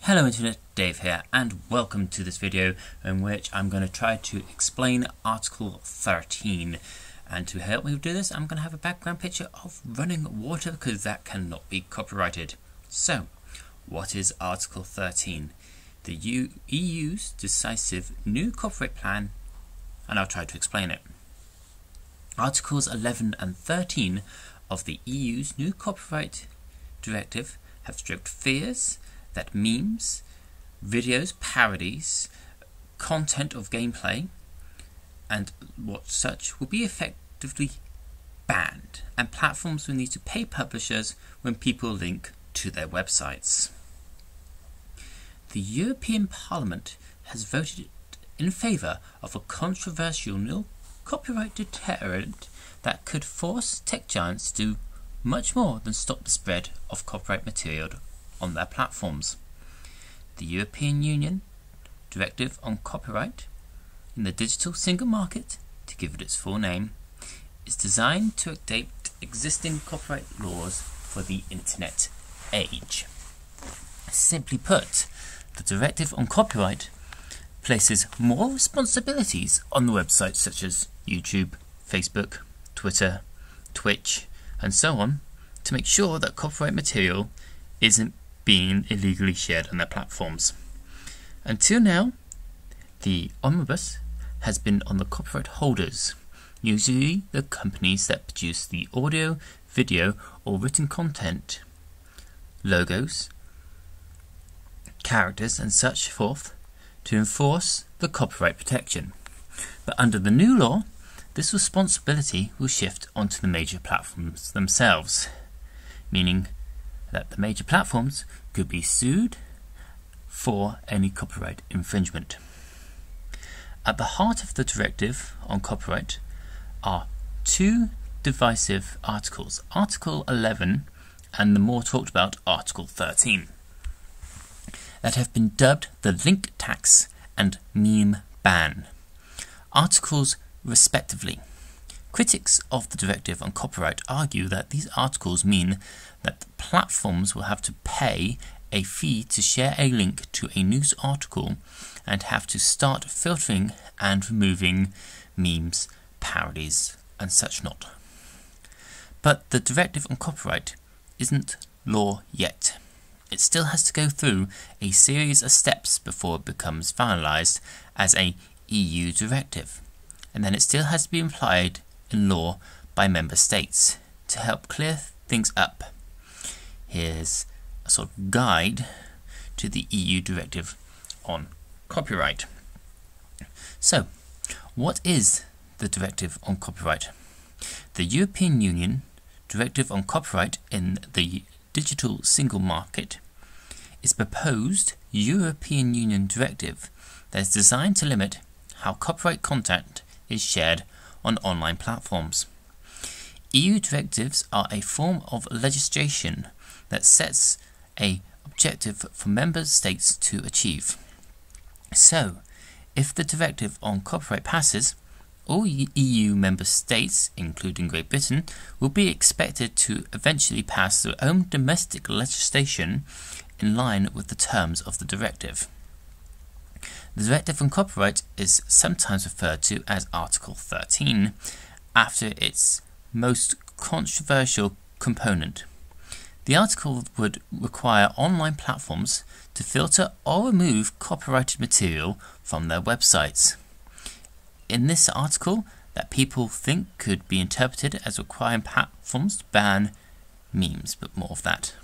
Hello Internet, Dave here, and welcome to this video in which I'm going to try to explain Article 13. And to help me do this, I'm going to have a background picture of running water because that cannot be copyrighted. So, what is Article 13? The EU's decisive new copyright plan, and I'll try to explain it. Articles 11 and 13 of the EU's new copyright directive have stroked fears that memes, videos, parodies, content of gameplay, and what such will be effectively banned, and platforms will need to pay publishers when people link to their websites. The European Parliament has voted in favour of a controversial new copyright deterrent that could force tech giants to do much more than stop the spread of copyright material on their platforms. The European Union Directive on Copyright in the Digital Single Market, to give it its full name, is designed to update existing copyright laws for the Internet age. Simply put, the Directive on Copyright places more responsibilities on the websites such as YouTube, Facebook, Twitter, Twitch, and so on to make sure that copyright material isn't being illegally shared on their platforms. Until now, the onus has been on the copyright holders, usually the companies that produce the audio, video, or written content, logos, characters, and such forth, to enforce the copyright protection. But under the new law, this responsibility will shift onto the major platforms themselves, meaning that the major platforms could be sued for any copyright infringement. At the heart of the Directive on Copyright are two divisive articles, Article 11 and the more talked about Article 13, that have been dubbed the link tax and meme ban articles respectively. Critics of the Directive on Copyright argue that these articles mean that platforms will have to pay a fee to share a link to a news article and have to start filtering and removing memes, parodies, and such not. But the Directive on Copyright isn't law yet. It still has to go through a series of steps before it becomes finalised as a EU directive, and then it still has to be applied in law by member states. To help clear things up, here's a sort of guide to the EU Directive on Copyright. So, what is the Directive on Copyright? The European Union Directive on Copyright in the Digital Single Market is a proposed European Union directive that is designed to limit how copyright content is shared on online platforms. EU directives are a form of legislation that sets an objective for member states to achieve. So, if the Directive on Copyright passes, all EU member states, including Great Britain, will be expected to eventually pass their own domestic legislation in line with the terms of the directive. The Directive on Copyright is sometimes referred to as Article 13, after its most controversial component. The article would require online platforms to filter or remove copyrighted material from their websites. In this article, that people think could be interpreted as requiring platforms to ban memes, but more of that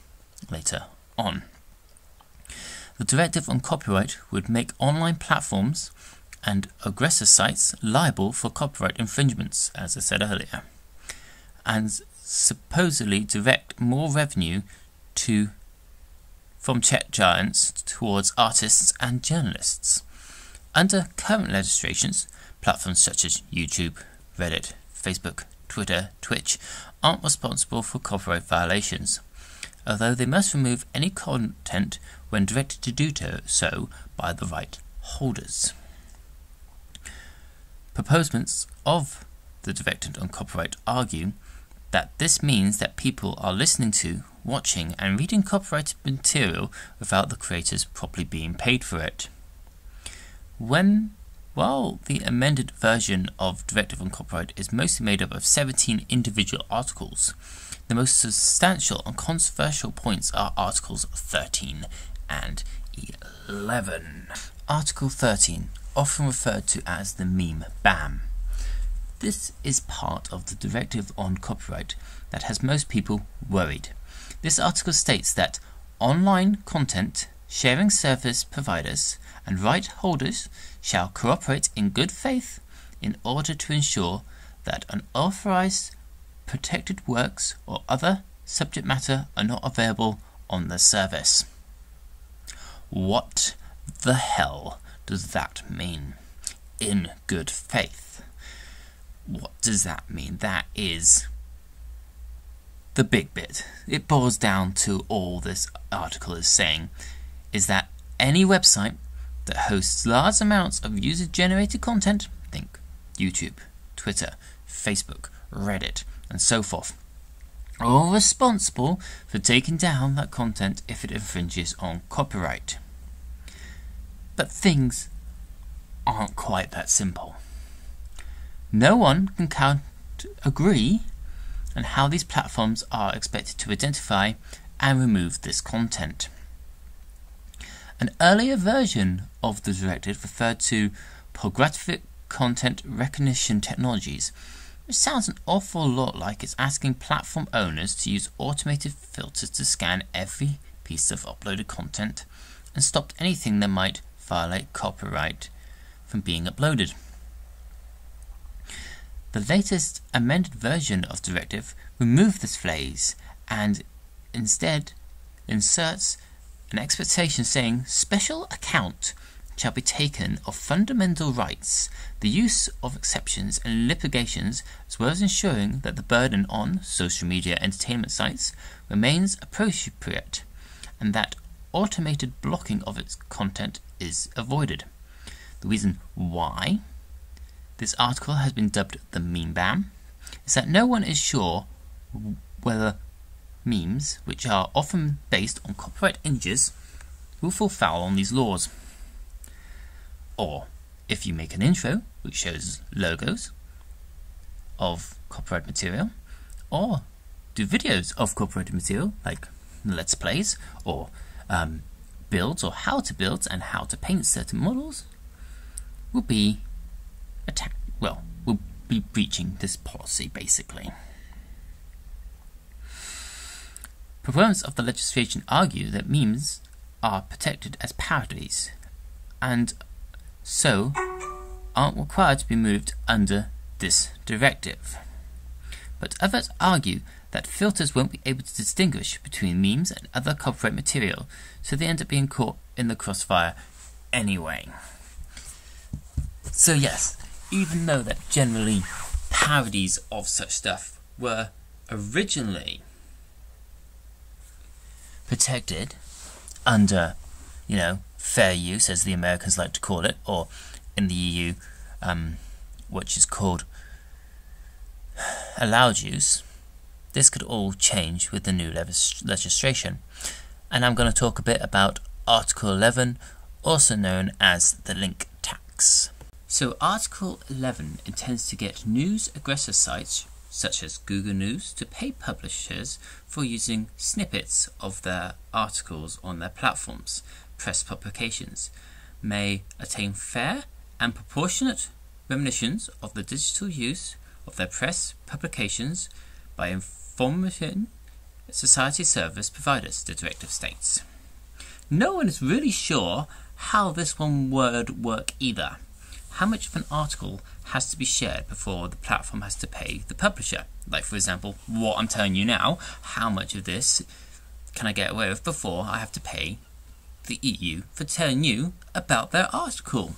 later on. The Directive on Copyright would make online platforms and aggressor sites liable for copyright infringements, as I said earlier, and supposedly direct more revenue from tech giants towards artists and journalists. Under current legislations, platforms such as YouTube, Reddit, Facebook, Twitter, Twitch aren't responsible for copyright violations, although they must remove any content when directed to do so by the right holders. Proponents of the Directive on Copyright argue that this means that people are listening to watching and reading copyrighted material without the creators properly being paid for it. While the amended version of Directive on Copyright is mostly made up of 17 individual articles, the most substantial and controversial points are Articles 13 and 11. Article 13, often referred to as the meme ban. This is part of the Directive on Copyright that has most people worried. This article states that online content sharing service providers and right holders shall cooperate in good faith in order to ensure that unauthorized protected works or other subject matter are not available on the service. What the hell does that mean? In good faith. What does that mean? That is the big bit. It boils down to all this article is saying is that any website that hosts large amounts of user-generated content, think YouTube, Twitter, Facebook, Reddit, and so forth, are all responsible for taking down that content if it infringes on copyright. But things aren't quite that simple. No one can agree on how these platforms are expected to identify and remove this content. An earlier version of the directive referred to programmatic content recognition technologies, which sounds an awful lot like it's asking platform owners to use automated filters to scan every piece of uploaded content and stop anything that might violate copyright from being uploaded. The latest amended version of the directive removed this phrase and instead inserts an expectation saying special account shall be taken of fundamental rights, the use of exceptions and litigations, as well as ensuring that the burden on social media entertainment sites remains appropriate and that automated blocking of its content is avoided. The reason why this article has been dubbed the meme ban is that no one is sure whether memes, which are often based on copyright images, will fall foul on these laws. Or, if you make an intro which shows logos of copyright material, or do videos of copyrighted material like Let's Plays, or builds or how to build and how to paint certain models, will be will be breaching this policy basically. Proponents of the legislation argue that memes are protected as parodies and so aren't required to be moved under this directive. But others argue that filters won't be able to distinguish between memes and other copyright material, so they end up being caught in the crossfire anyway. So yes, even though that generally parodies of such stuff were originally protected under, fair use, as the Americans like to call it, or in the EU, which is called allowed use, this could all change with the new legislation. And I'm going to talk a bit about Article 11, also known as the link tax. So Article 11 intends to get news aggressor sites such as Google News to pay publishers for using snippets of their articles on their platforms. Press publications may attain fair and proportionate remunerations of the digital use of their press publications by information society service providers, the directive states. No one is really sure how this one would work either. How much of an article has to be shared before the platform has to pay the publisher? Like, for example, what I'm telling you now, how much of this can I get away with before I have to pay the EU for telling you about their article?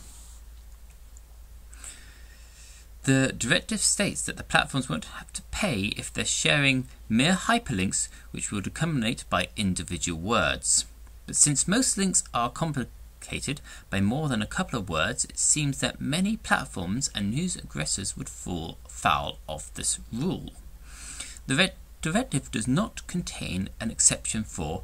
The directive states that the platforms won't have to pay if they're sharing mere hyperlinks which will accumulate by individual words. But since most links are complicated by more than a couple of words, it seems that many platforms and news aggressors would fall foul of this rule. The directive does not contain an exception for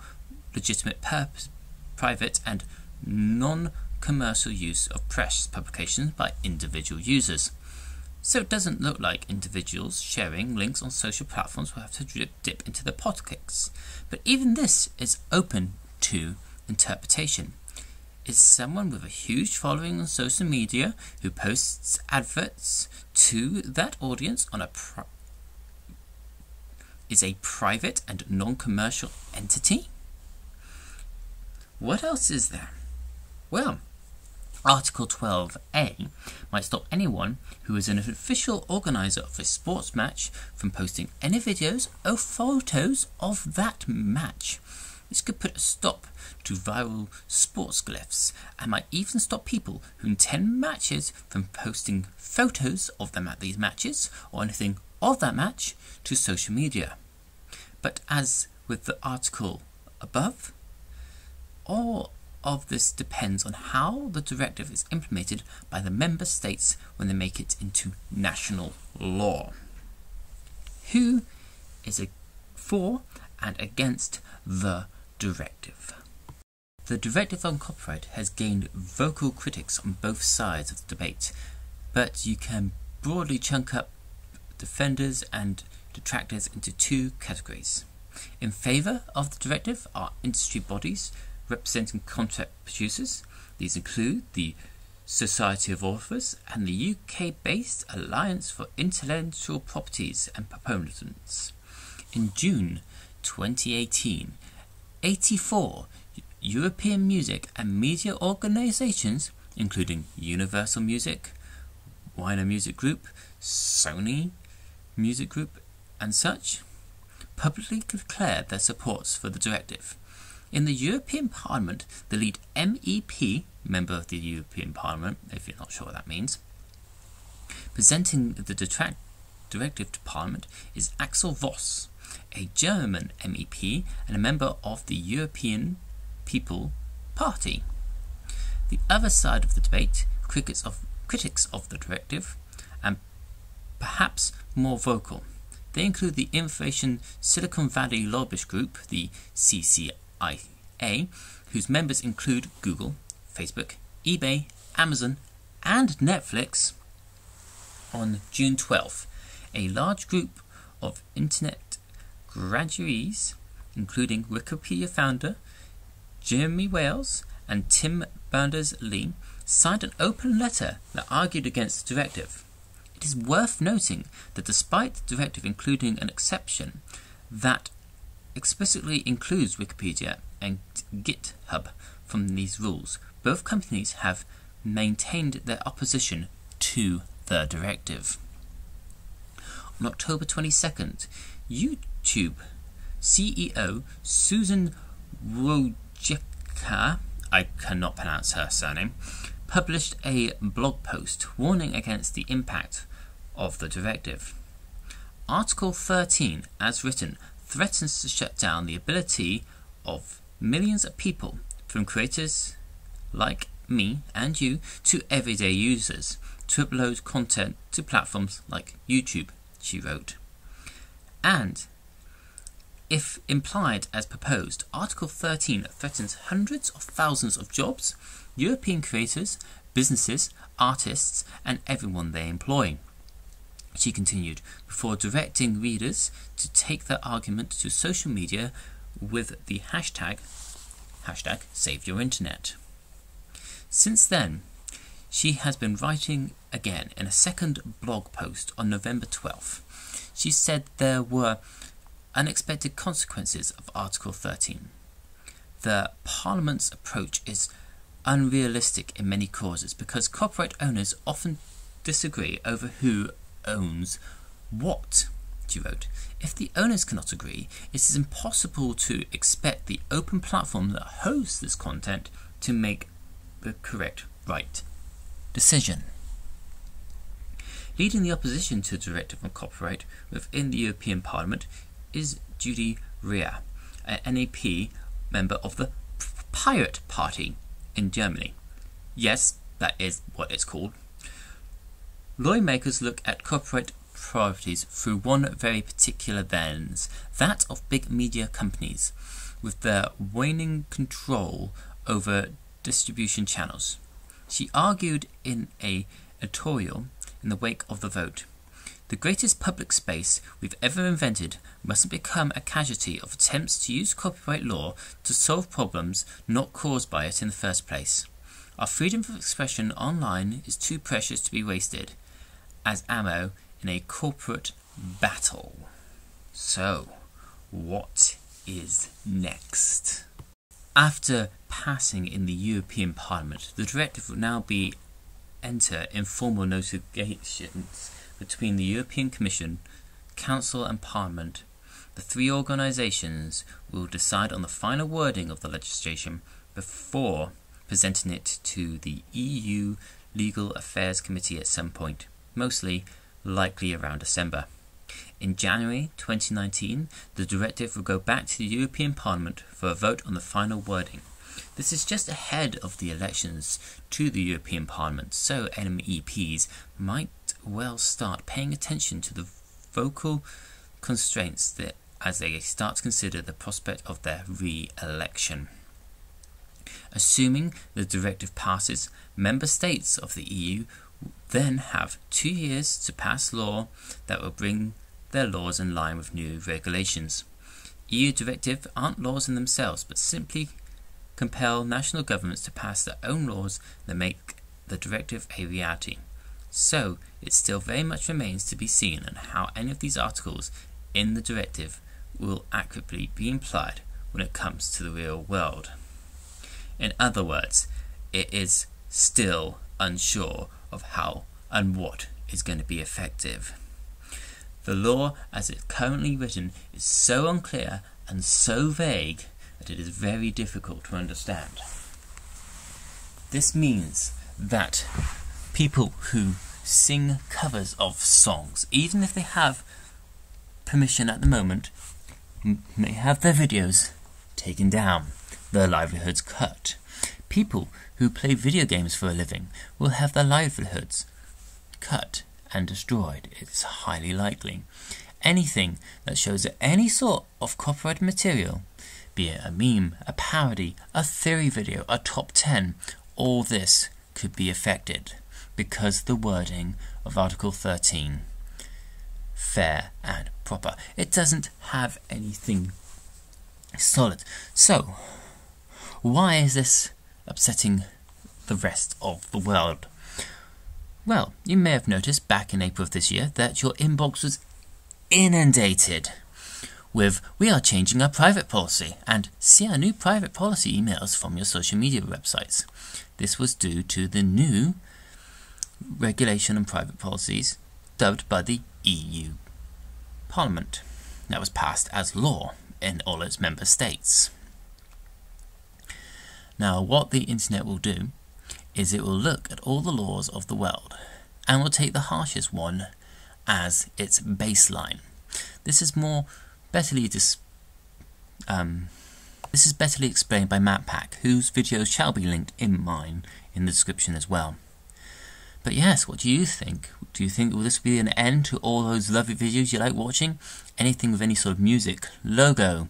legitimate purpose, private and non-commercial use of press publications by individual users. So it doesn't look like individuals sharing links on social platforms will have to dip into their pockets. But even this is open to interpretation. Is someone with a huge following on social media who posts adverts to that audience on is a private and non-commercial entity? What else is there? Well, Article 12A might stop anyone who is an official organiser of a sports match from posting any videos or photos of that match. This could put a stop to viral sports glyphs and might even stop people who attend matches from posting photos of them at these matches or anything of that match to social media. But as with the article above, all of this depends on how the directive is implemented by the member states when they make it into national law. Who is for and against the directive? The directive on copyright has gained vocal critics on both sides of the debate, but you can broadly chunk up defenders and detractors into two categories. In favour of the directive are industry bodies representing content producers. These include the Society of Authors and the UK-based Alliance for Intellectual Properties and Proponents. In June 2018, 84 European music and media organisations, including Universal Music, Warner Music Group, Sony Music Group and such, publicly declared their supports for the directive. In the European Parliament, the lead MEP, member of the European Parliament, if you're not sure what that means, presenting the directive to Parliament is Axel Voss, a German MEP and a member of the European People Party. The other side of the debate, critics of the directive, and perhaps more vocal. They include the Innovation Silicon Valley Lobbyist Group, the CCIA, whose members include Google, Facebook, eBay, Amazon, and Netflix. On June 12th, a large group of internet graduates, including Wikipedia founder Jeremy Wales and Tim Berners-Lee, signed an open letter that argued against the directive. It is worth noting that despite the directive including an exception that explicitly includes Wikipedia and GitHub from these rules, both companies have maintained their opposition to the directive. On October 22nd, YouTube CEO Susan Wojcicka, I cannot pronounce her surname, published a blog post warning against the impact of the directive. Article 13, as written, threatens to shut down the ability of millions of people, from creators like me and you to everyday users, to upload content to platforms like YouTube, she wrote. And, if implied as proposed, Article 13 threatens hundreds of thousands of jobs, European creators, businesses, artists, and everyone they employ. She continued, before directing readers to take their argument to social media with the hashtag #SaveYourInternet. Since then, she has been writing again in a second blog post on November 12th. She said there were unexpected consequences of Article 13. The Parliament's approach is unrealistic in many causes because copyright owners often disagree over who owns what, she wrote. If the owners cannot agree, it is impossible to expect the open platform that hosts this content to make the correct right decision. Leading the opposition to the directive on copyright within the European Parliament is Judy Rea, an NEP member of the Pirate Party in Germany. Yes, that is what it's called. Lawmakers look at copyright priorities through one very particular lens, that of big media companies, with their waning control over distribution channels. She argued in an editorial in the wake of the vote, "The greatest public space we've ever invented mustn't become a casualty of attempts to use copyright law to solve problems not caused by it in the first place. Our freedom of expression online is too precious to be wasted as ammo in a corporate battle." So, what is next? After passing in the European Parliament, the directive will now enter informal negotiations between the European Commission, Council and Parliament. The three organisations will decide on the final wording of the legislation before presenting it to the EU Legal Affairs Committee at some point, mostly likely around December. In January 2019, the directive will go back to the European Parliament for a vote on the final wording. This is just ahead of the elections to the European Parliament, so MEPs might well start paying attention to the vocal constraints as they start to consider the prospect of their re-election. Assuming the directive passes, member states of the EU then have 2 years to pass law that will bring their laws in line with new regulations. EU directives aren't laws in themselves, but simply compel national governments to pass their own laws that make the directive a reality. So, it still very much remains to be seen on how any of these articles in the directive will accurately be implied when it comes to the real world. In other words, it is still unsure of how and what is going to be effective. The law as it's currently written is so unclear and so vague that it is very difficult to understand. This means that people who sing covers of songs, even if they have permission at the moment, may have their videos taken down, their livelihoods cut. People who play video games for a living will have their livelihoods cut and destroyed. It's highly likely. Anything that shows any sort of copyrighted material, be it a meme, a parody, a theory video, a top 10, all this could be affected because the wording of Article 13, fair and proper, it doesn't have anything solid. So, why is this upsetting the rest of the world? Well, you may have noticed back in April of this year that your inbox was inundated with "we are changing our private policy" and "see our new private policy emails from your social media websites." This was due to the new regulation on private policies dubbed by the EU Parliament that was passed as law in all its member states. Now, what the internet will do is it will look at all the laws of the world and will take the harshest one as its baseline. This is betterly explained by MatPack, whose videos shall be linked in mine in the description as well. But yes, what do you think? Do you think will this be an end to all those lovely videos you like watching? Anything with any sort of music, logo,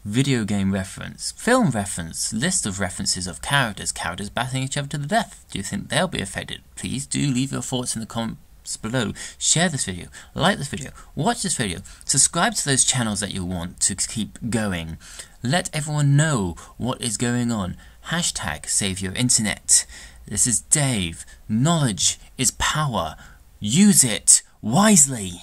video game reference, film reference, list of references of characters battling each other to the death. Do you think they'll be affected? Please do leave your thoughts in the comments below. Share this video, like this video, watch this video, subscribe to those channels that you want to keep going. Let everyone know what is going on. Hashtag save your internet. This is Dave. Knowledge is power. Use it wisely.